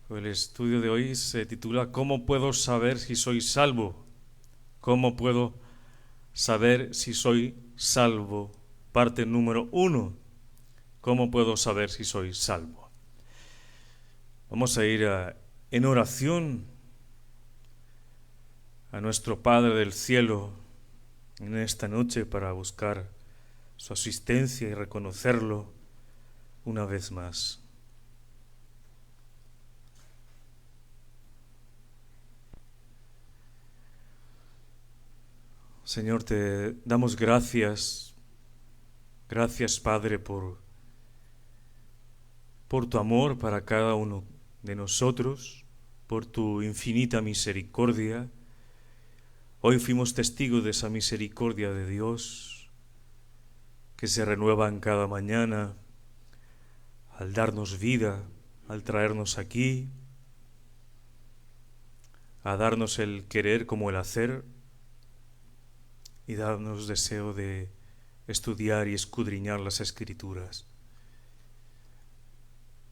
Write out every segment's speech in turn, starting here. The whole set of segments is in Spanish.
El estudio de hoy se titula ¿Cómo puedo saber si soy salvo? ¿Cómo puedo saber si soy salvo? Parte número 1. ¿Cómo puedo saber si soy salvo? Vamos a ir en oración a nuestro Padre del Cielo en esta noche para buscar su asistencia y reconocerlo una vez más. Señor, te damos gracias. Gracias, Padre, por tu amor para cada uno de nosotros, por tu infinita misericordia. Hoy fuimos testigos de esa misericordia de Dios que se renueva en cada mañana al darnos vida, al traernos aquí, a darnos el querer como el hacer y darnos deseo de estudiar y escudriñar las Escrituras.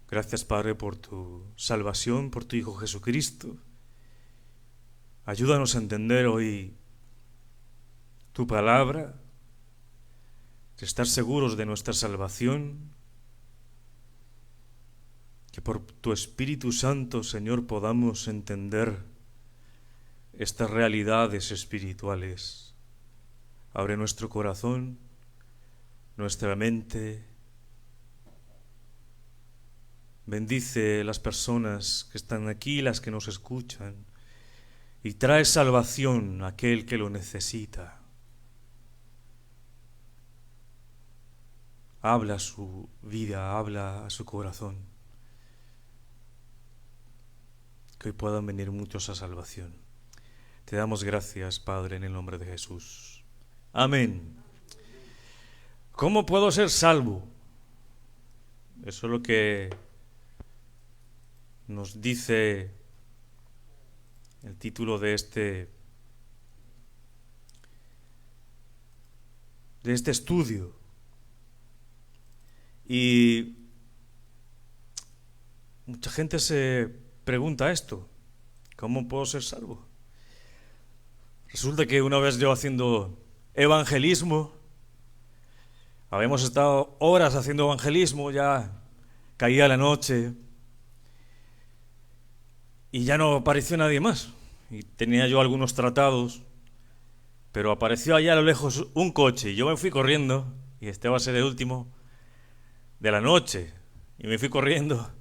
Gracias, Padre, por tu salvación, por tu Hijo Jesucristo. Ayúdanos a entender hoy tu palabra, de estar seguros de nuestra salvación, que por tu Espíritu Santo, Señor, podamos entender estas realidades espirituales. Abre nuestro corazón, nuestra mente. Bendice las personas que están aquí, las que nos escuchan, y trae salvación a aquel que lo necesita. Habla a su vida, habla a su corazón. Que hoy puedan venir muchos a salvación. Te damos gracias, Padre, en el nombre de Jesús. Amén. ¿Cómo puedo ser salvo? Eso es lo que nos dice el título de este estudio. Y mucha gente se pregunta esto: ¿cómo puedo ser salvo? Resulta que una vez yo haciendo evangelismo, habíamos estado horas haciendo evangelismo, ya caía la noche y ya no apareció nadie más. Y tenía yo algunos tratados, pero apareció allá a lo lejos un coche y yo me fui corriendo, y este va a ser el último de la noche, y me fui corriendo.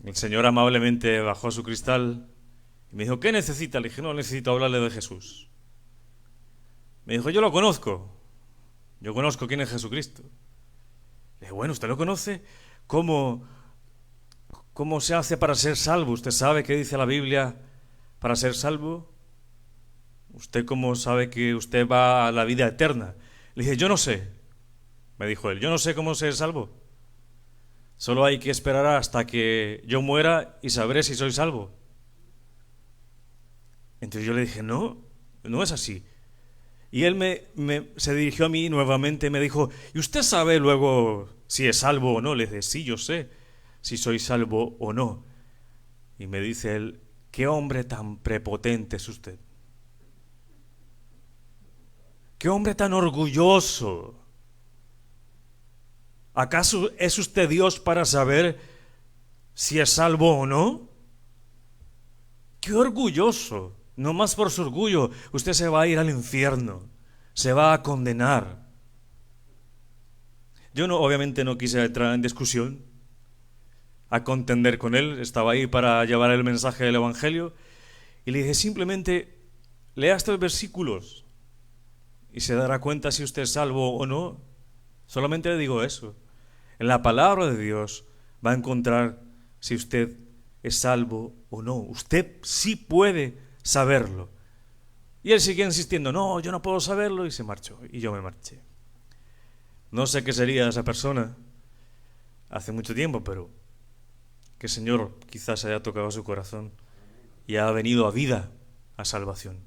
El Señor amablemente bajó su cristal y me dijo: ¿qué necesita? Le dije: no, necesito hablarle de Jesús. Me dijo: yo lo conozco, yo conozco quién es Jesucristo. Le dije: bueno, ¿usted lo conoce? ¿Cómo se hace para ser salvo? ¿Usted sabe qué dice la Biblia para ser salvo? ¿Usted cómo sabe que usted va a la vida eterna? Le dije: yo no sé. Me dijo él: yo no sé cómo ser salvo. Solo hay que esperar hasta que yo muera y sabré si soy salvo. Entonces yo le dije: no, no es así. Y él se dirigió a mí nuevamente y me dijo: ¿y usted sabe luego si es salvo o no? Le dije: sí, yo sé si soy salvo o no. Y me dice él: ¿qué hombre tan prepotente es usted? ¿Qué hombre tan orgulloso? ¿Acaso es usted Dios para saber si es salvo o no? ¡Qué orgulloso! No más por su orgullo, usted se va a ir al infierno, se va a condenar. Yo obviamente no quise entrar en discusión, a contender con él. Estaba ahí para llevar el mensaje del Evangelio y le dije: simplemente lea estos versículos y se dará cuenta si usted es salvo o no. Solamente le digo eso. En la palabra de Dios va a encontrar si usted es salvo o no. Usted sí puede saberlo. Y él sigue insistiendo: no, yo no puedo saberlo, y se marchó, y yo me marché. No sé qué sería esa persona hace mucho tiempo, pero que el Señor quizás haya tocado su corazón y ha venido a vida, a salvación.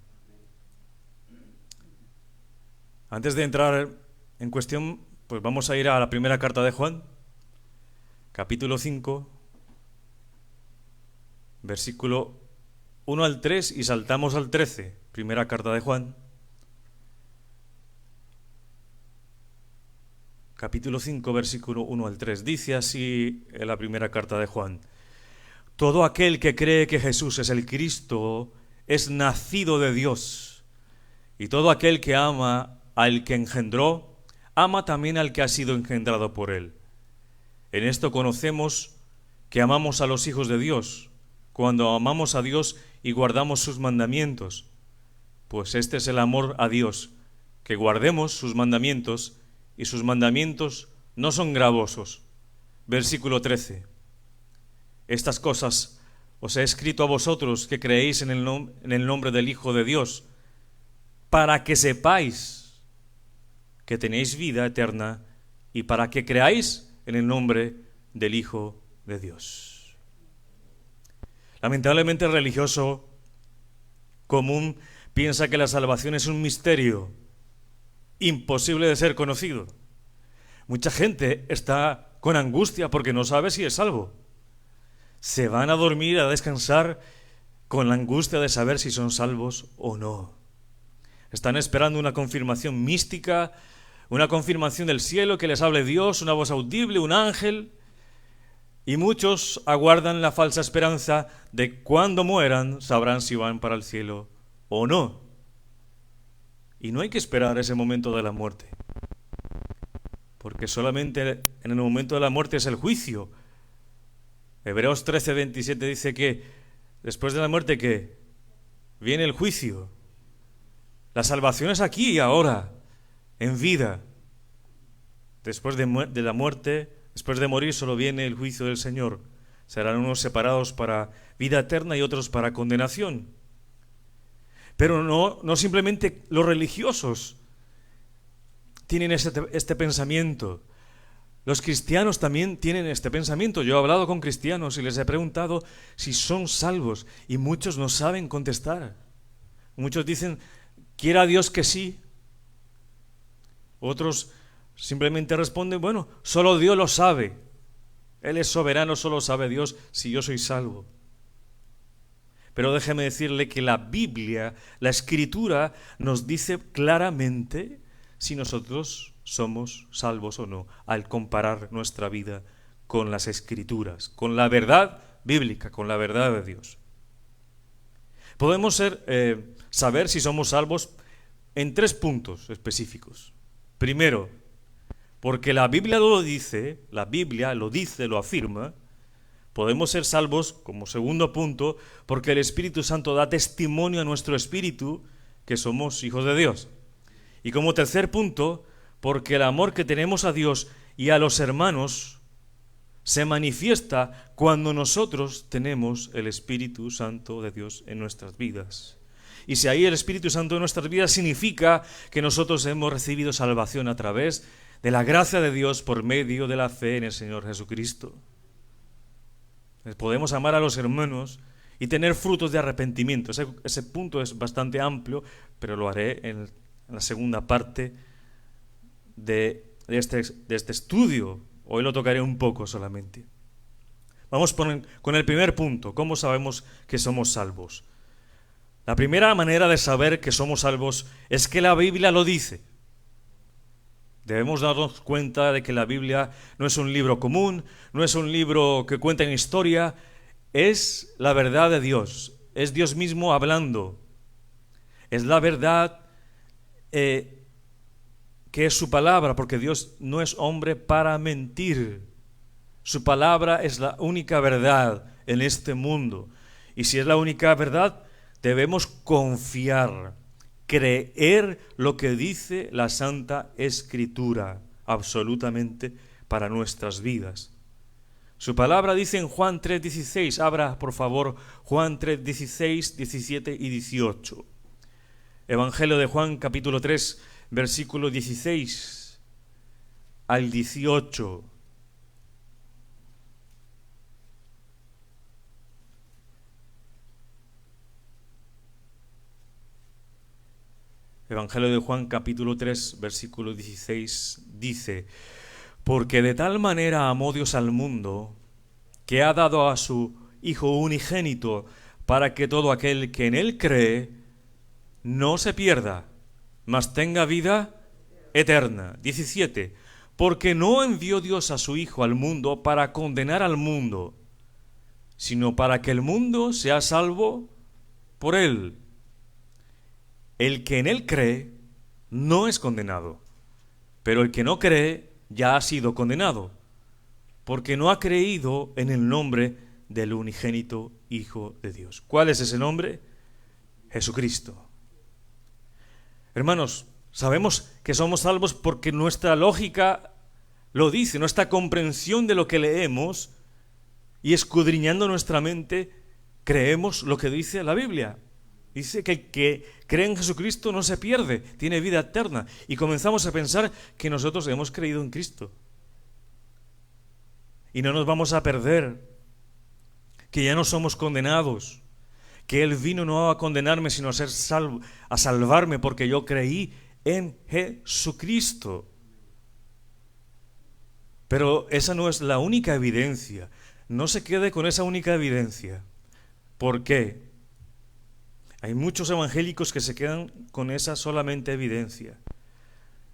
Antes de entrar en cuestión, pues vamos a ir a la primera carta de Juan, capítulo 5, versículo 1 al 3 y saltamos al 13, primera carta de Juan. Capítulo 5, versículo 1 al 3. Dice así en la primera carta de Juan: todo aquel que cree que Jesús es el Cristo es nacido de Dios, y todo aquel que ama al que engendró, ama también al que ha sido engendrado por él. En esto conocemos que amamos a los hijos de Dios, cuando amamos a Dios y guardamos sus mandamientos. Pues este es el amor a Dios, que guardemos sus mandamientos, y sus mandamientos no son gravosos. Versículo 13. Estas cosas os he escrito a vosotros que creéis en el nombre del Hijo de Dios, para que sepáis que tenéis vida eterna y para que creáis en el nombre del Hijo de Dios. Lamentablemente el religioso común piensa que la salvación es un misterio imposible de ser conocido. Mucha gente está con angustia porque no sabe si es salvo. Se van a dormir, a descansar con la angustia de saber si son salvos o no. Están esperando una confirmación mística, una confirmación del cielo, que les hable Dios, una voz audible, un ángel. Y muchos aguardan la falsa esperanza de cuando mueran sabrán si van para el cielo o no. Y no hay que esperar ese momento de la muerte, porque solamente en el momento de la muerte es el juicio. Hebreos 13:27 dice que después de la muerte, ¿qué? Viene el juicio. La salvación es aquí y ahora, en vida. Después de la muerte, después de morir, solo viene el juicio del Señor. Serán unos separados para vida eterna y otros para condenación. Pero no simplemente los religiosos tienen este pensamiento. Los cristianos también tienen este pensamiento. Yo he hablado con cristianos y les he preguntado si son salvos y muchos no saben contestar. Muchos dicen, quiera Dios que sí. Otros simplemente responden, bueno, solo Dios lo sabe. Él es soberano, solo sabe Dios si yo soy salvo. Pero déjeme decirle que la Biblia, la Escritura, nos dice claramente si nosotros somos salvos o no, al comparar nuestra vida con las Escrituras, con la verdad bíblica, con la verdad de Dios. Podemos saber si somos salvos en 3 puntos específicos. Primero, porque la Biblia lo dice, lo afirma. Podemos ser salvos, como segundo punto, porque el Espíritu Santo da testimonio a nuestro espíritu que somos hijos de Dios. Y como tercer punto, porque el amor que tenemos a Dios y a los hermanos se manifiesta cuando nosotros tenemos el Espíritu Santo de Dios en nuestras vidas. Y si ahí el Espíritu Santo en nuestras vidas significa que nosotros hemos recibido salvación a través de la gracia de Dios por medio de la fe en el Señor Jesucristo. Podemos amar a los hermanos y tener frutos de arrepentimiento. Ese punto es bastante amplio, pero lo haré en la segunda parte de este estudio. Hoy lo tocaré un poco solamente. Vamos con el primer punto. ¿Cómo sabemos que somos salvos? La primera manera de saber que somos salvos es que la Biblia lo dice. Debemos darnos cuenta de que la Biblia no es un libro común, no es un libro que cuenta en historia, es la verdad de Dios, es Dios mismo hablando, es la verdad que es su palabra, porque Dios no es hombre para mentir. Su palabra es la única verdad en este mundo, y si es la única verdad, debemos confiar, creer lo que dice la Santa Escritura, absolutamente para nuestras vidas. Su palabra dice en Juan 3:16, abra por favor Juan 3:16, 17 y 18. Evangelio de Juan capítulo 3, versículo 16 al 18. Evangelio de Juan capítulo 3 versículo 16 dice: porque de tal manera amó Dios al mundo que ha dado a su Hijo unigénito, para que todo aquel que en Él cree no se pierda, mas tenga vida eterna. 17. Porque no envió Dios a su Hijo al mundo para condenar al mundo, sino para que el mundo sea salvo por Él. El que en Él cree no es condenado, pero el que no cree ya ha sido condenado, porque no ha creído en el nombre del unigénito Hijo de Dios. ¿Cuál es ese nombre? Jesucristo. Hermanos, sabemos que somos salvos porque nuestra lógica lo dice, nuestra comprensión de lo que leemos y escudriñando nuestra mente, creemos lo que dice la Biblia. Dice que el que cree en Jesucristo no se pierde, tiene vida eterna. Y comenzamos a pensar que nosotros hemos creído en Cristo. Y no nos vamos a perder, que ya no somos condenados, que Él vino no a condenarme, sino a salvarme porque yo creí en Jesucristo. Pero esa no es la única evidencia. No se quede con esa única evidencia. ¿Por qué? Hay muchos evangélicos que se quedan con esa solamente evidencia.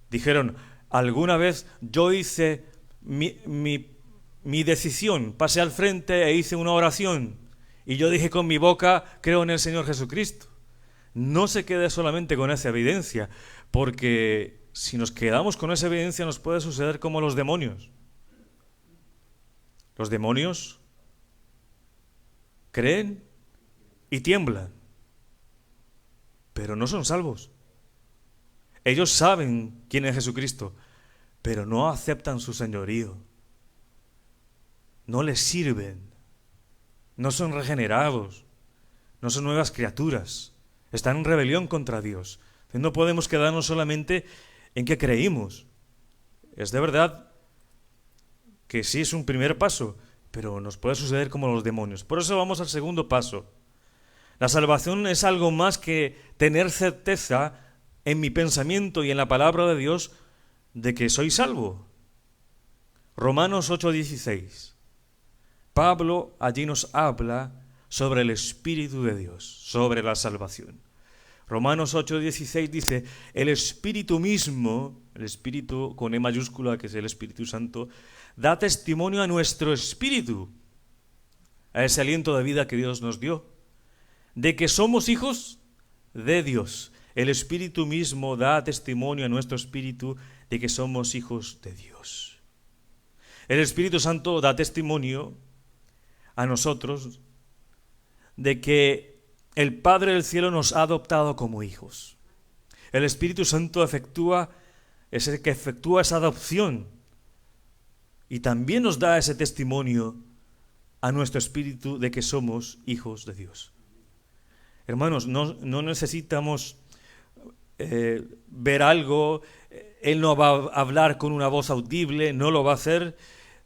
Dijeron, alguna vez yo hice mi decisión, pasé al frente e hice una oración y yo dije con mi boca, creo en el Señor Jesucristo. No se quede solamente con esa evidencia, porque si nos quedamos con esa evidencia nos puede suceder como los demonios. Los demonios creen y tiemblan, pero no son salvos. Ellos saben quién es Jesucristo, pero no aceptan su señorío. No les sirven. No son regenerados. No son nuevas criaturas. Están en rebelión contra Dios. Entonces no podemos quedarnos solamente en que creímos. Es de verdad que sí es un primer paso, pero nos puede suceder como los demonios. Por eso vamos al segundo paso. La salvación es algo más que tener certeza en mi pensamiento y en la palabra de Dios de que soy salvo. Romanos 8:16. Pablo allí nos habla sobre el Espíritu de Dios, sobre la salvación. Romanos 8:16 dice, el Espíritu mismo, el Espíritu con E mayúscula, que es el Espíritu Santo, da testimonio a nuestro espíritu, a ese aliento de vida que Dios nos dio, de que somos hijos de Dios. El Espíritu mismo da testimonio a nuestro espíritu de que somos hijos de Dios. El Espíritu Santo da testimonio a nosotros de que el Padre del cielo nos ha adoptado como hijos. El Espíritu Santo es el que efectúa esa adopción y también nos da ese testimonio a nuestro espíritu de que somos hijos de Dios. Hermanos, no necesitamos ver algo. Él no va a hablar con una voz audible, no lo va a hacer.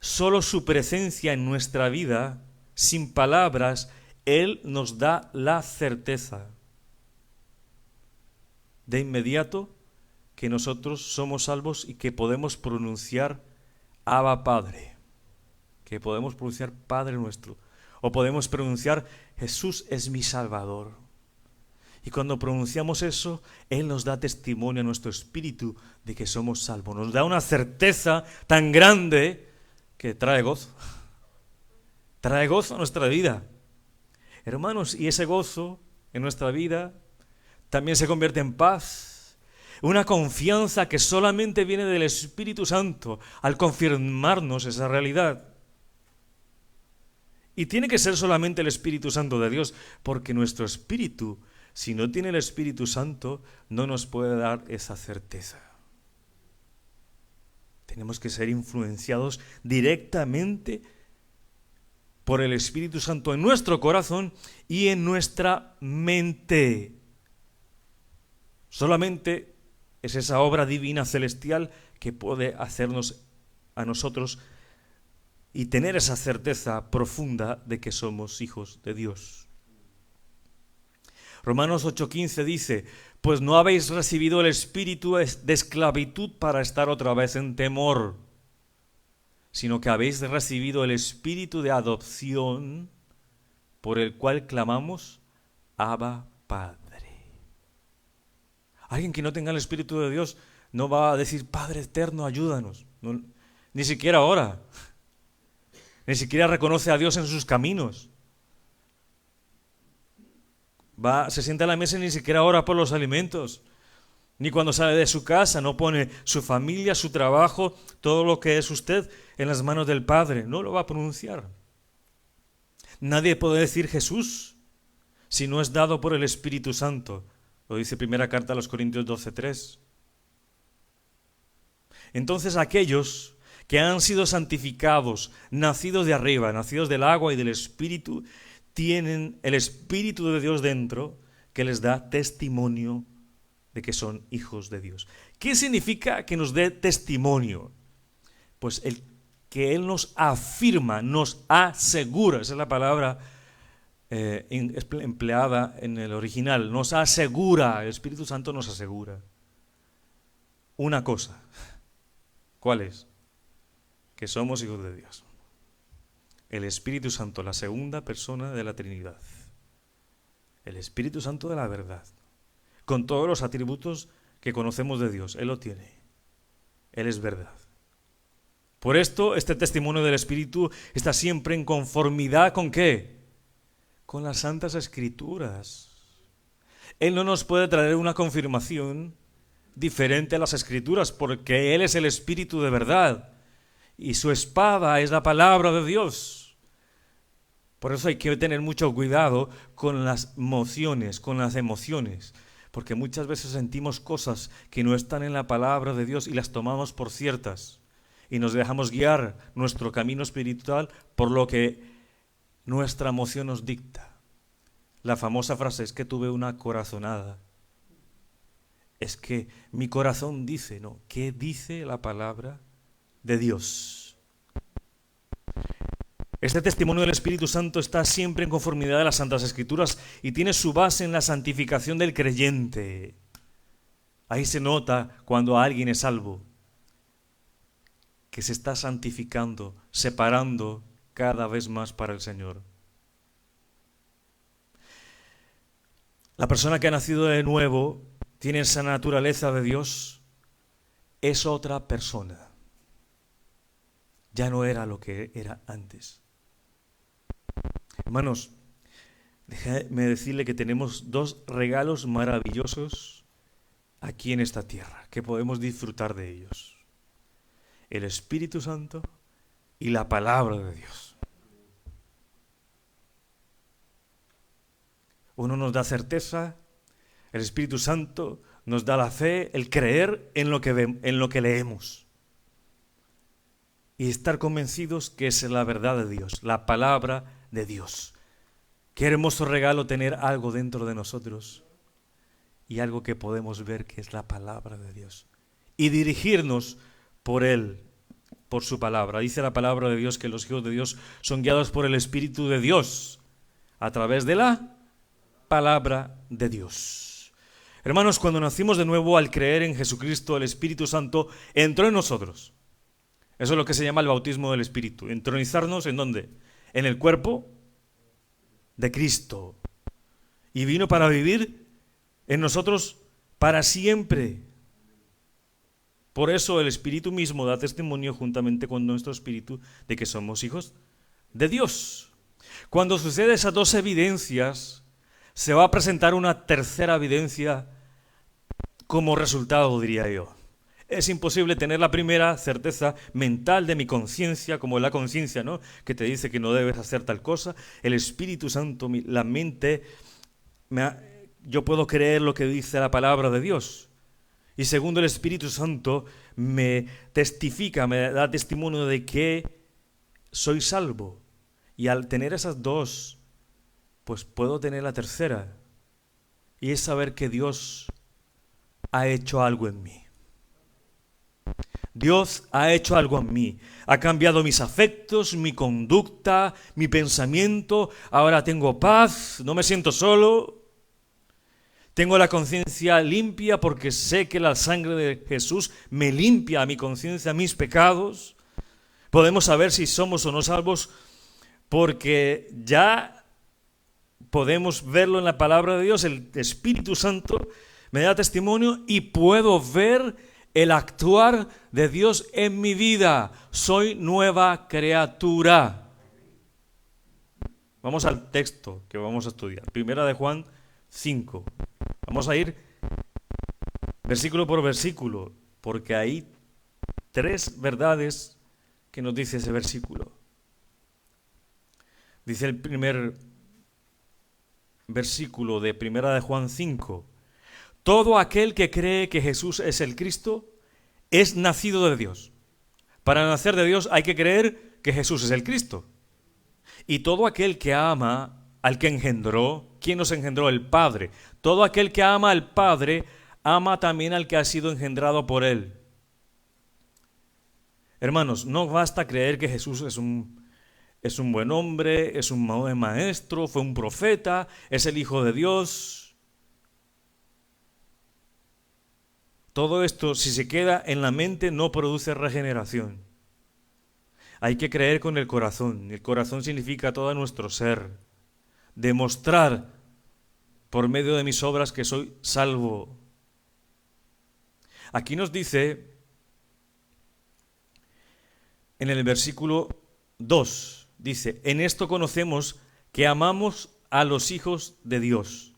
Solo su presencia en nuestra vida, sin palabras, Él nos da la certeza de inmediato que nosotros somos salvos y que podemos pronunciar Abba Padre, que podemos pronunciar Padre nuestro, o podemos pronunciar Jesús es mi Salvador. Y cuando pronunciamos eso, Él nos da testimonio a nuestro espíritu de que somos salvos. Nos da una certeza tan grande que trae gozo. Trae gozo a nuestra vida. Hermanos, y ese gozo en nuestra vida también se convierte en paz. Una confianza que solamente viene del Espíritu Santo al confirmarnos esa realidad. Y tiene que ser solamente el Espíritu Santo de Dios, porque nuestro espíritu, si no tiene el Espíritu Santo, no nos puede dar esa certeza. Tenemos que ser influenciados directamente por el Espíritu Santo en nuestro corazón y en nuestra mente. Solamente es esa obra divina celestial que puede hacernos a nosotros y tener esa certeza profunda de que somos hijos de Dios. Romanos 8:15 dice, pues no habéis recibido el espíritu de esclavitud para estar otra vez en temor, sino que habéis recibido el espíritu de adopción, por el cual clamamos, Abba Padre. Alguien que no tenga el Espíritu de Dios no va a decir, Padre eterno, ayúdanos. No, ni siquiera ora. Ni siquiera reconoce a Dios en sus caminos. Se sienta a la mesa y ni siquiera ora por los alimentos. Ni cuando sale de su casa, no pone su familia, su trabajo, todo lo que es usted en las manos del Padre. No lo va a pronunciar. Nadie puede decir Jesús si no es dado por el Espíritu Santo. Lo dice primera carta a los Corintios 12:3. Entonces aquellos que han sido santificados, nacidos de arriba, nacidos del agua y del Espíritu, tienen el Espíritu de Dios dentro que les da testimonio de que son hijos de Dios. ¿Qué significa que nos dé testimonio? Pues que Él nos afirma, nos asegura, esa es la palabra empleada en el original, nos asegura, el Espíritu Santo nos asegura una cosa. ¿Cuál es? Que somos hijos de Dios. El Espíritu Santo, la segunda persona de la Trinidad. El Espíritu Santo de la verdad. Con todos los atributos que conocemos de Dios. Él lo tiene. Él es verdad. Por esto, este testimonio del Espíritu está siempre en conformidad ¿con qué? Con las Santas Escrituras. Él no nos puede traer una confirmación diferente a las Escrituras porque Él es el Espíritu de verdad. Y su espada es la palabra de Dios. Por eso hay que tener mucho cuidado con las emociones, porque muchas veces sentimos cosas que no están en la palabra de Dios y las tomamos por ciertas y nos dejamos guiar nuestro camino espiritual por lo que nuestra emoción nos dicta. La famosa frase es que tuve una corazonada. Es que mi corazón dice, ¿no? ¿Qué dice la palabra de Dios? Este testimonio del Espíritu Santo está siempre en conformidad de las Santas Escrituras y tiene su base en la santificación del creyente. Ahí se nota cuando alguien es salvo, que se está santificando, separando cada vez más para el Señor. La persona que ha nacido de nuevo, tiene esa naturaleza de Dios, es otra persona. Ya no era lo que era antes. Hermanos, déjame decirle que tenemos dos regalos maravillosos aquí en esta tierra, que podemos disfrutar de ellos. El Espíritu Santo y la palabra de Dios. Uno nos da certeza, el Espíritu Santo nos da la fe, el creer en lo que leemos. Y estar convencidos que es la verdad de Dios, la palabra de Dios. Qué hermoso regalo tener algo dentro de nosotros y algo que podemos ver que es la palabra de Dios. Y dirigirnos por Él, por su palabra. Dice la palabra de Dios que los hijos de Dios son guiados por el Espíritu de Dios a través de la palabra de Dios. Hermanos, cuando nacimos de nuevo al creer en Jesucristo, el Espíritu Santo entró en nosotros. Eso es lo que se llama el bautismo del Espíritu. Entronizarnos ¿en dónde? En el cuerpo de Cristo. Y vino para vivir en nosotros para siempre. Por eso el Espíritu mismo da testimonio juntamente con nuestro espíritu de que somos hijos de Dios. Cuando suceden esas dos evidencias, se va a presentar una tercera evidencia como resultado, diría yo. Es imposible tener la primera certeza mental de mi conciencia, como la conciencia, ¿no? Que te dice que no debes hacer tal cosa. El Espíritu Santo, la mente, yo puedo creer lo que dice la palabra de Dios. Y segundo, el Espíritu Santo me testifica, me da testimonio de que soy salvo. Y al tener esas dos, pues puedo tener la tercera. Y es saber que Dios ha hecho algo en mí. Dios ha hecho algo en mí, ha cambiado mis afectos, mi conducta, mi pensamiento, ahora tengo paz, no me siento solo, tengo la conciencia limpia porque sé que la sangre de Jesús me limpia a mi conciencia, mis pecados. Podemos saber si somos o no salvos porque ya podemos verlo en la palabra de Dios. El Espíritu Santo me da testimonio y puedo ver el actuar de Dios en mi vida. Soy nueva criatura. Vamos al texto que vamos a estudiar. Primera de Juan 5. Vamos a ir versículo por versículo, porque hay 3 verdades que nos dice ese versículo. Dice el primer versículo de Primera de Juan 5. Todo aquel que cree que Jesús es el Cristo es nacido de Dios. Para nacer de Dios hay que creer que Jesús es el Cristo. Y todo aquel que ama al que engendró, ¿quién nos engendró? El Padre. Todo aquel que ama al Padre, ama también al que ha sido engendrado por Él. Hermanos, no basta creer que Jesús es un buen hombre, es un maestro, fue un profeta, es el Hijo de Dios. Todo esto, si se queda en la mente, no produce regeneración. Hay que creer con el corazón. El corazón significa todo nuestro ser. Demostrar por medio de mis obras que soy salvo. Aquí nos dice, en el versículo 2, dice, en esto conocemos que amamos a los hijos de Dios.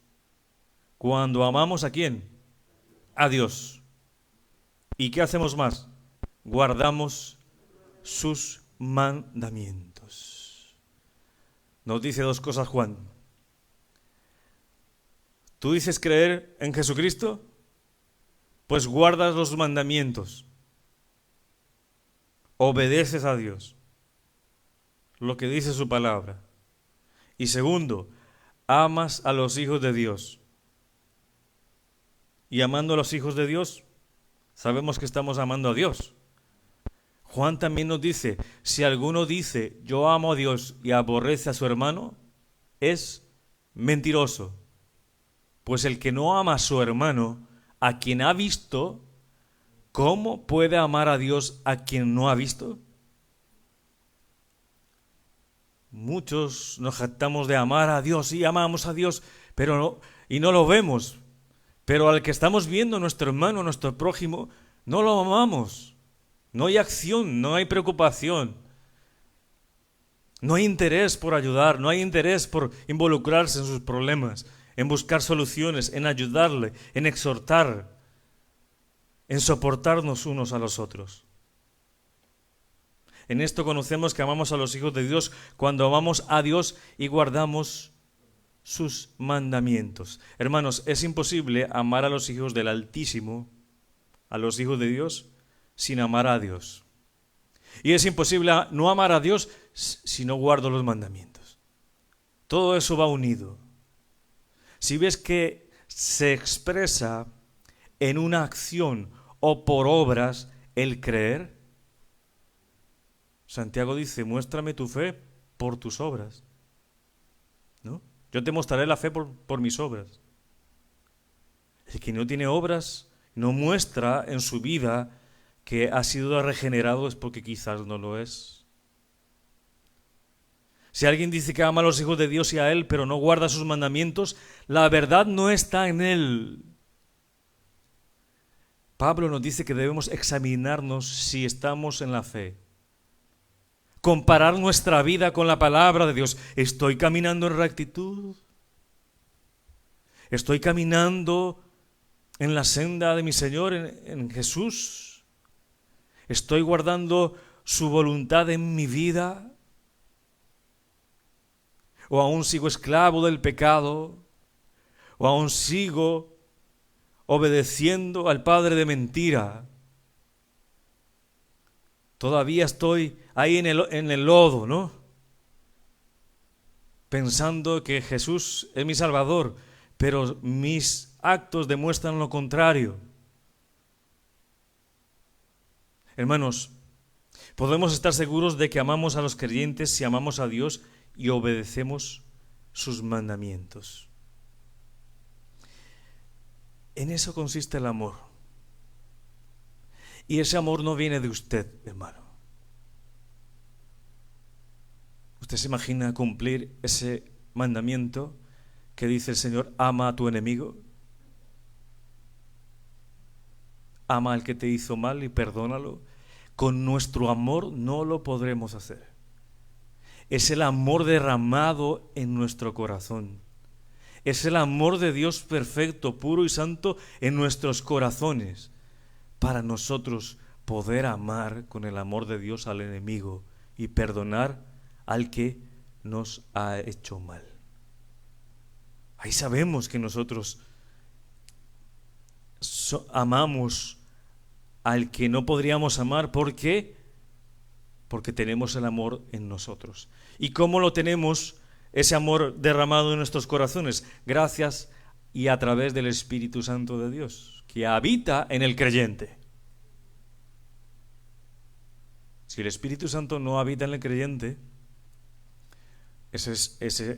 Cuando amamos ¿a quién? A Dios. ¿Y qué hacemos más? Guardamos sus mandamientos. Nos dice 2 cosas Juan. ¿Tú dices creer en Jesucristo? Pues guardas los mandamientos. Obedeces a Dios. Lo que dice su palabra. Y segundo, amas a los hijos de Dios. Y amando a los hijos de Dios, sabemos que estamos amando a Dios. Juan también nos dice, si alguno dice, yo amo a Dios y aborrece a su hermano, es mentiroso. Pues el que no ama a su hermano, a quien ha visto, ¿cómo puede amar a Dios a quien no ha visto? Muchos nos jactamos de amar a Dios y amamos a Dios, pero no lo vemos. Pero al que estamos viendo, nuestro hermano, nuestro prójimo, no lo amamos. No hay acción, no hay preocupación. No hay interés por ayudar, no hay interés por involucrarse en sus problemas, en buscar soluciones, en ayudarle, en exhortar, en soportarnos unos a los otros. En esto conocemos que amamos a los hijos de Dios cuando amamos a Dios y guardamos sus mandamientos. Hermanos, es imposible amar a los hijos del Altísimo, a los hijos de Dios, sin amar a Dios. Y es imposible no amar a Dios si no guardo los mandamientos. Todo eso va unido. Si ves que se expresa en una acción o por obras el creer, Santiago dice, muéstrame tu fe por tus obras. ¿No? Yo te mostraré la fe por mis obras. El que no tiene obras, no muestra en su vida que ha sido regenerado, es porque quizás no lo es. Si alguien dice que ama a los hijos de Dios y a Él, pero no guarda sus mandamientos, la verdad no está en Él. Pablo nos dice que debemos examinarnos si estamos en la fe. Comparar nuestra vida con la palabra de Dios. ¿Estoy caminando en rectitud? ¿Estoy caminando en la senda de mi Señor, en Jesús? ¿Estoy guardando su voluntad en mi vida? ¿O aún sigo esclavo del pecado? ¿O aún sigo obedeciendo al padre de mentira? Todavía estoy ahí en el lodo, ¿no? Pensando que Jesús es mi Salvador, pero mis actos demuestran lo contrario. Hermanos, podemos estar seguros de que amamos a los creyentes si amamos a Dios y obedecemos sus mandamientos. En eso consiste el amor. Y ese amor no viene de usted, hermano. ¿Usted se imagina cumplir ese mandamiento que dice el Señor, ama a tu enemigo, ama al que te hizo mal y perdónalo. Con nuestro amor no lo podremos hacer. Es el amor derramado en nuestro corazón. Es el amor de Dios perfecto, puro y santo en nuestros corazones, para nosotros poder amar con el amor de Dios al enemigo y perdonar al que nos ha hecho mal. Ahí sabemos que nosotros amamos al que no podríamos amar. ¿Por qué? Porque tenemos el amor en nosotros. ¿Y cómo lo tenemos, ese amor derramado en nuestros corazones? Gracias y a través del Espíritu Santo de Dios, que habita en el creyente. Si el Espíritu Santo no habita en el creyente,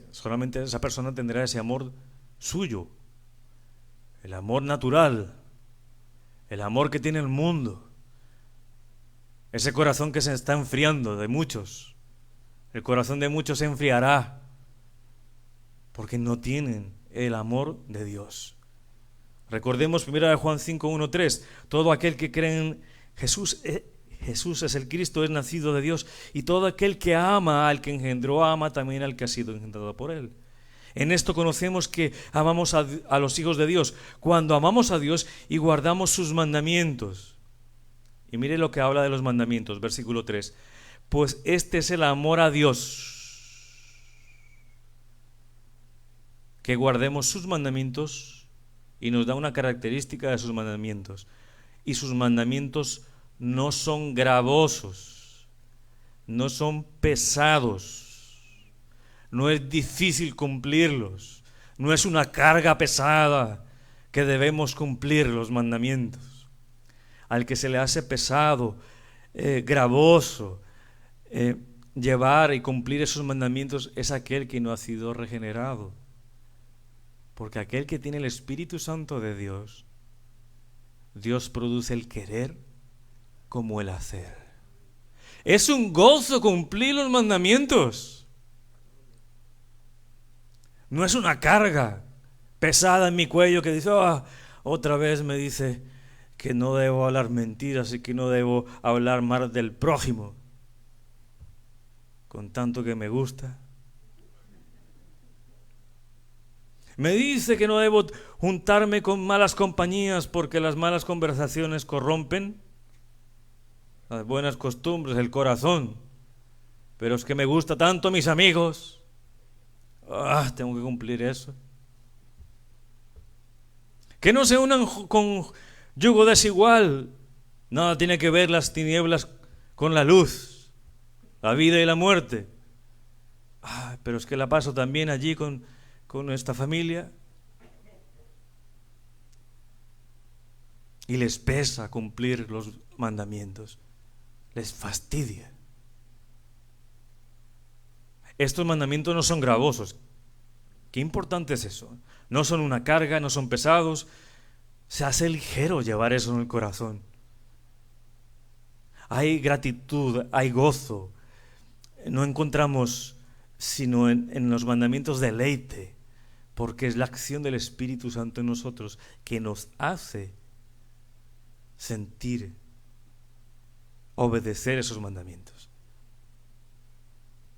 solamente esa persona tendrá ese amor suyo, el amor natural, el amor que tiene el mundo, ese corazón que se está enfriando de muchos. El corazón de muchos se enfriará porque no tienen el amor de Dios. Recordemos 1 Juan 5, 1, 3. Todo aquel que cree en Jesús es el Cristo, es nacido de Dios, y todo aquel que ama al que engendró, ama también al que ha sido engendrado por él. En esto conocemos que amamos a los hijos de Dios, cuando amamos a Dios y guardamos sus mandamientos. Y mire lo que habla de los mandamientos, versículo 3. Pues este es el amor a Dios, que guardemos sus mandamientos, y nos da una característica de sus mandamientos. Y sus mandamientos no son gravosos, no son pesados, no es difícil cumplirlos, no es una carga pesada que debemos cumplir los mandamientos. Al que se le hace pesado, gravoso, llevar y cumplir esos mandamientos es aquel que no ha sido regenerado. Porque aquel que tiene el Espíritu Santo de Dios, Dios produce el querer como el hacer. Es un gozo cumplir los mandamientos. No es una carga pesada en mi cuello que dice, otra vez me dice que no debo hablar mentiras y que no debo hablar mal del prójimo, con tanto que me gusta. Me dice que no debo juntarme con malas compañías porque las malas conversaciones corrompen las buenas costumbres, el corazón. Pero es que me gusta tanto mis amigos. Tengo que cumplir eso. Que no se unan con yugo desigual. Nada tiene que ver las tinieblas con la luz, la vida y la muerte. Pero es que la paso también allí con esta familia. Y les pesa cumplir los mandamientos. Les fastidia. Estos mandamientos no son gravosos. Qué importante es eso. No son una carga, no son pesados. Se hace ligero llevar eso en el corazón. Hay gratitud, hay gozo. No encontramos sino en los mandamientos deleite, porque es la acción del Espíritu Santo en nosotros que nos hace sentir, obedecer esos mandamientos.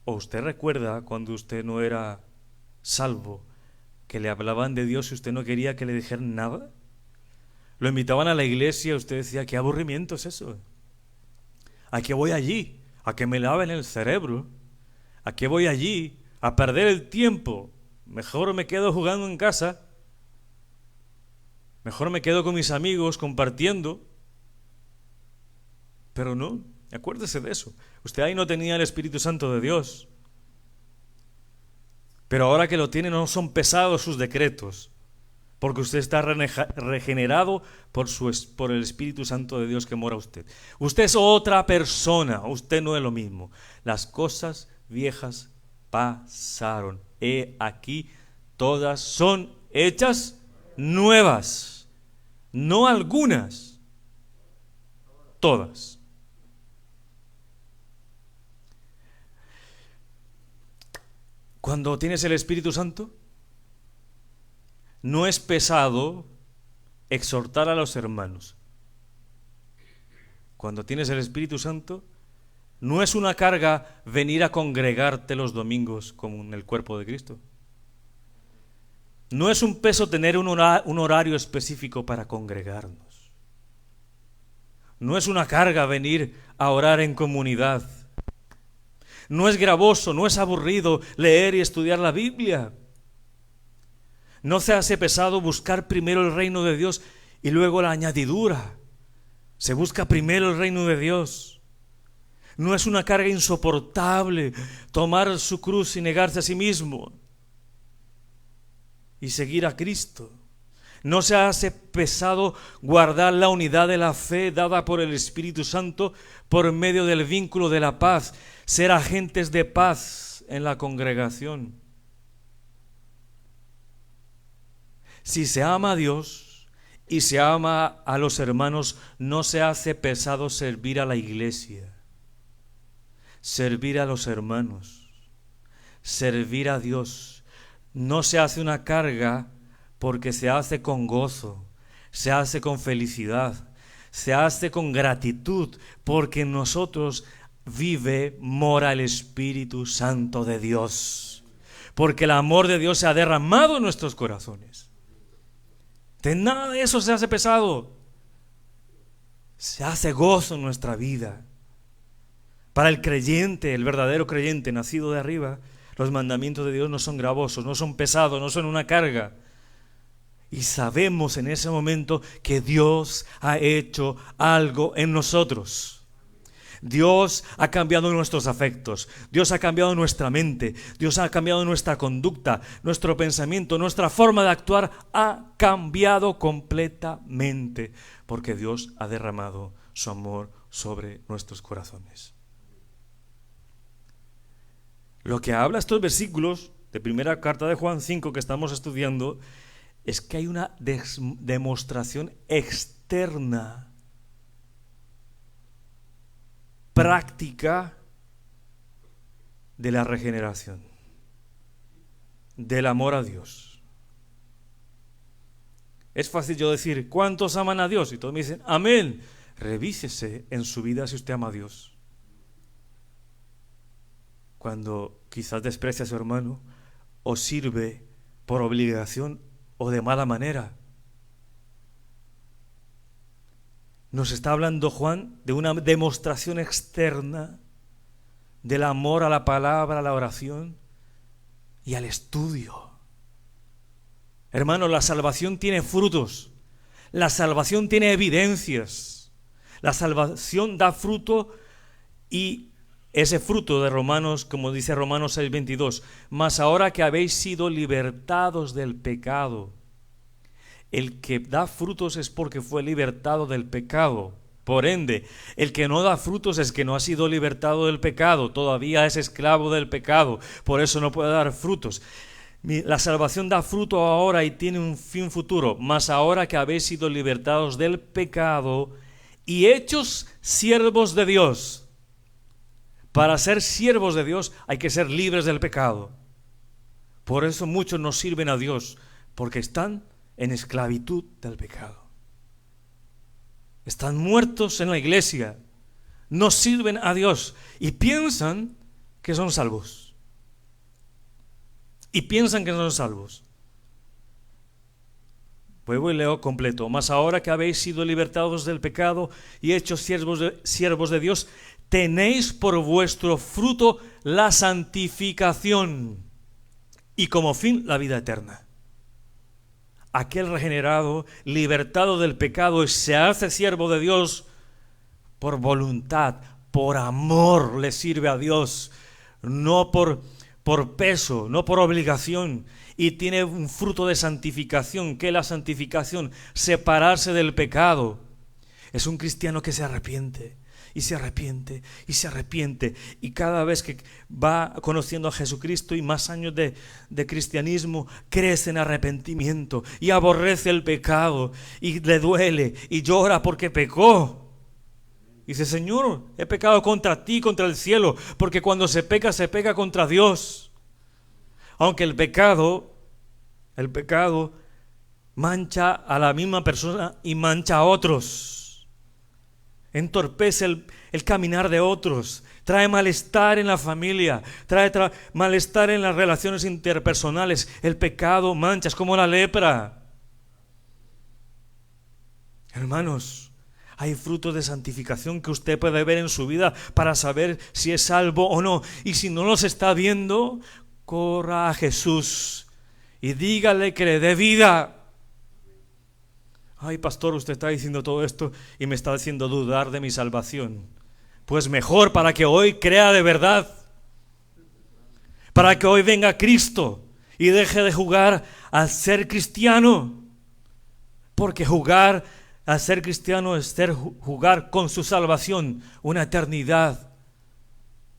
¿O usted recuerda cuando usted no era salvo, que le hablaban de Dios y usted no quería que le dijeran nada? Lo invitaban a la iglesia y usted decía, qué aburrimiento es eso. ¿A qué voy allí? ¿A que me laven el cerebro? ¿A qué voy allí? A perder el tiempo. Mejor me quedo jugando en casa. Mejor me quedo con mis amigos compartiendo. Pero no, acuérdese de eso. Usted ahí no tenía el Espíritu Santo de Dios. Pero ahora que lo tiene, no son pesados sus decretos, porque usted está regenerado por el Espíritu Santo de Dios que mora en usted. Usted es otra persona, usted no es lo mismo. Las cosas viejas pasaron. He aquí, todas son hechas nuevas. No algunas, todas. Cuando tienes el Espíritu Santo, no es pesado exhortar a los hermanos. Cuando tienes el Espíritu Santo, no es una carga venir a congregarte los domingos como en el cuerpo de Cristo. No es un peso tener un horario específico para congregarnos. No es una carga venir a orar en comunidad. No es gravoso, no es aburrido leer y estudiar la Biblia. No se hace pesado buscar primero el reino de Dios y luego la añadidura. Se busca primero el reino de Dios. No es una carga insoportable tomar su cruz y negarse a sí mismo y seguir a Cristo. No se hace pesado guardar la unidad de la fe dada por el Espíritu Santo por medio del vínculo de la paz, ser agentes de paz en la congregación. Si se ama a Dios y se ama a los hermanos, no se hace pesado servir a la iglesia, servir a los hermanos, servir a Dios. No se hace una carga porque se hace con gozo, se hace con felicidad, se hace con gratitud, porque en nosotros mora el Espíritu Santo de Dios, porque el amor de Dios se ha derramado en nuestros corazones. De nada de eso se hace pesado, se hace gozo en nuestra vida. Para el creyente, el verdadero creyente nacido de arriba, los mandamientos de Dios no son gravosos, no son pesados, no son una carga. Y sabemos en ese momento que Dios ha hecho algo en nosotros. Dios ha cambiado nuestros afectos, Dios ha cambiado nuestra mente, Dios ha cambiado nuestra conducta, nuestro pensamiento, nuestra forma de actuar ha cambiado completamente, porque Dios ha derramado su amor sobre nuestros corazones. Lo que habla estos versículos de primera carta de Juan 5 que estamos estudiando es que hay una demostración externa, práctica de la regeneración, del amor a Dios. Es fácil yo decir, ¿cuántos aman a Dios? Y todos me dicen, amén. Revísese en su vida si usted ama a Dios. Cuando quizás desprecia a su hermano o sirve por obligación o de mala manera. Nos está hablando Juan de una demostración externa del amor a la palabra, a la oración y al estudio. Hermanos, la salvación tiene frutos, la salvación tiene evidencias, la salvación da fruto y ese fruto de Romanos, como dice Romanos 6:22, mas ahora que habéis sido libertados del pecado. El que da frutos es porque fue libertado del pecado. Por ende, el que no da frutos es que no ha sido libertado del pecado, todavía es esclavo del pecado, por eso no puede dar frutos. La salvación da fruto ahora y tiene un fin futuro, mas ahora que habéis sido libertados del pecado y hechos siervos de Dios. Para ser siervos de Dios hay que ser libres del pecado. Por eso muchos no sirven a Dios, porque están en esclavitud del pecado. Están muertos en la iglesia, no sirven a Dios y piensan que son salvos. Vuelvo y leo completo. Mas ahora que habéis sido libertados del pecado y hechos siervos de Dios, tenéis por vuestro fruto la santificación y como fin la vida eterna. Aquel regenerado, libertado del pecado y se hace siervo de Dios por voluntad, por amor le sirve a Dios, no por peso, no por obligación, y tiene un fruto de santificación. ¿Qué es la santificación? Separarse del pecado. Es un cristiano que se arrepiente. Y se arrepiente, y se arrepiente. Y cada vez que va conociendo a Jesucristo y más años de cristianismo, crece en arrepentimiento y aborrece el pecado y le duele y llora porque pecó. Y dice, Señor, he pecado contra ti, contra el cielo, porque cuando se pega contra Dios. Aunque el pecado mancha a la misma persona y mancha a otros. Entorpece el caminar de otros. Trae malestar en la familia. Trae malestar en las relaciones interpersonales. El pecado mancha, es como la lepra. Hermanos, hay frutos de santificación que usted puede ver en su vida para saber si es salvo o no. Y si no los está viendo, corra a Jesús y dígale que le dé vida. Ay, pastor, usted está diciendo todo esto y me está haciendo dudar de mi salvación. Pues mejor, para que hoy crea de verdad, para que hoy venga Cristo y deje de jugar al ser cristiano, porque jugar al ser cristiano es jugar con su salvación. Una eternidad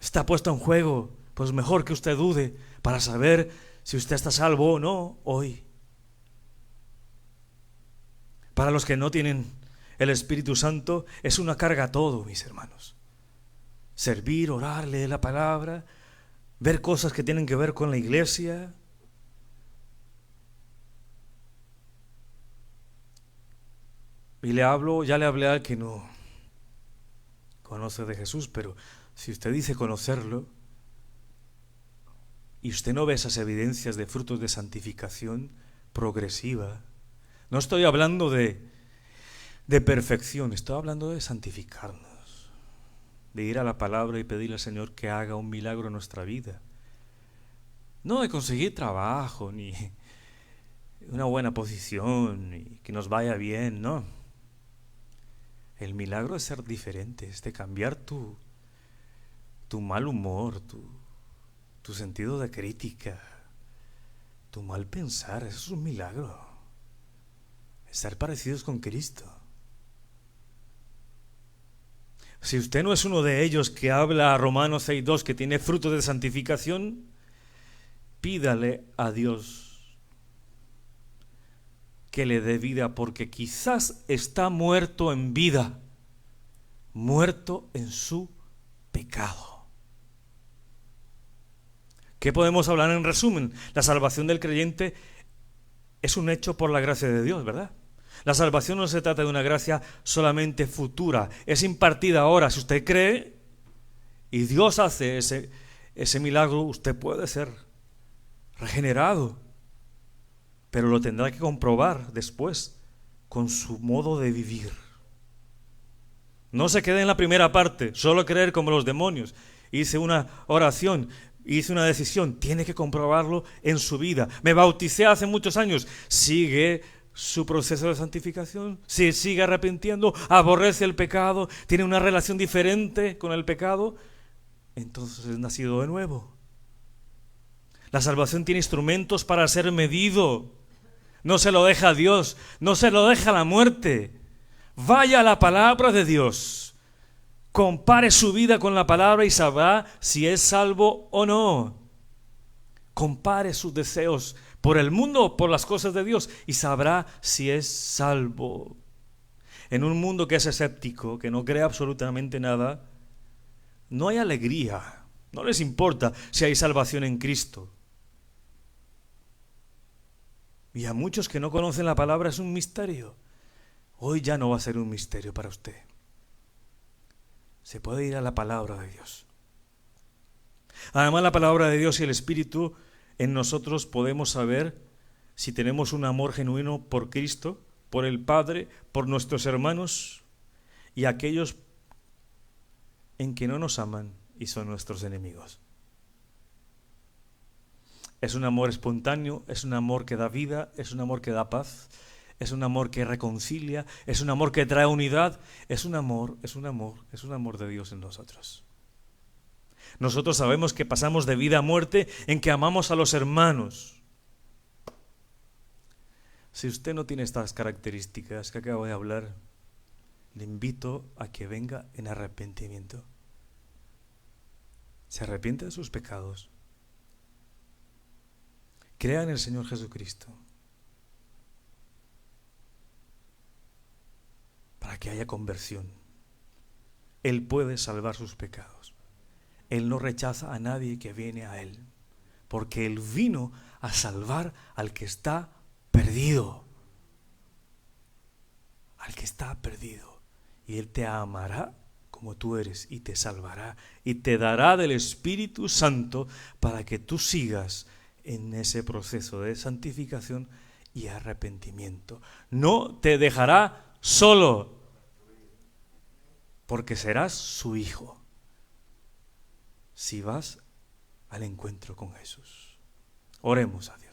está puesta en juego. Pues mejor que usted dude para saber si usted está salvo o no hoy. Para los que no tienen el Espíritu Santo, es una carga todo, mis hermanos. Servir, orar, leer la palabra, ver cosas que tienen que ver con la iglesia. Y ya le hablé al que no conoce de Jesús, pero si usted dice conocerlo y usted no ve esas evidencias de frutos de santificación progresiva, no estoy hablando de perfección, estoy hablando de santificarnos, de ir a la palabra y pedirle al Señor que haga un milagro en nuestra vida. No de conseguir trabajo, ni una buena posición, ni que nos vaya bien, no. El milagro es ser diferente, es de cambiar tu mal humor, tu sentido de crítica, tu mal pensar. Eso es un milagro. Estar parecidos con Cristo. Si usted no es uno de ellos que habla a Romanos 6:2, que tiene frutos de santificación, pídale a Dios que le dé vida, porque quizás está muerto en vida, muerto en su pecado. ¿Qué podemos hablar en resumen? La salvación del creyente es un hecho por la gracia de Dios, ¿verdad? La salvación no se trata de una gracia solamente futura, es impartida ahora. Si usted cree y Dios hace ese milagro, usted puede ser regenerado, pero lo tendrá que comprobar después con su modo de vivir. No se quede en la primera parte, solo creer como los demonios. Hice una oración, hice una decisión, tiene que comprobarlo en su vida. Me bauticé hace muchos años, sigue su proceso de santificación, se sigue arrepintiendo, aborrece el pecado, tiene una relación diferente con el pecado, entonces es nacido de nuevo. La salvación tiene instrumentos para ser medido. No se lo deja a Dios, no se lo deja a la muerte. Vaya a la palabra de Dios, compare su vida con la palabra y sabrá si es salvo o no. Compare sus deseos por el mundo o por las cosas de Dios y sabrá si es salvo. En un mundo que es escéptico, que no cree absolutamente nada, no hay alegría, no les importa si hay salvación en Cristo. Y a muchos que no conocen la palabra es un misterio. Hoy ya no va a ser un misterio para usted. Se puede ir a la palabra de Dios. Además, la palabra de Dios y el Espíritu en nosotros podemos saber si tenemos un amor genuino por Cristo, por el Padre, por nuestros hermanos y aquellos en que no nos aman y son nuestros enemigos. Es un amor espontáneo, es un amor que da vida, es un amor que da paz, es un amor que reconcilia, es un amor que trae unidad, es un amor de Dios en nosotros. Nosotros sabemos que pasamos de vida a muerte en que amamos a los hermanos. Si usted no tiene estas características que acabo de hablar, le invito a que venga en arrepentimiento. Se arrepiente de sus pecados. Crea en el Señor Jesucristo para que haya conversión. Él puede salvar sus pecados. Él no rechaza a nadie que viene a Él, porque Él vino a salvar al que está perdido. al que está perdido. Y Él te amará como tú eres y te salvará y te dará del Espíritu Santo para que tú sigas en ese proceso de santificación y arrepentimiento. No te dejará solo, porque serás su hijo si vas al encuentro con Jesús. Oremos a Dios.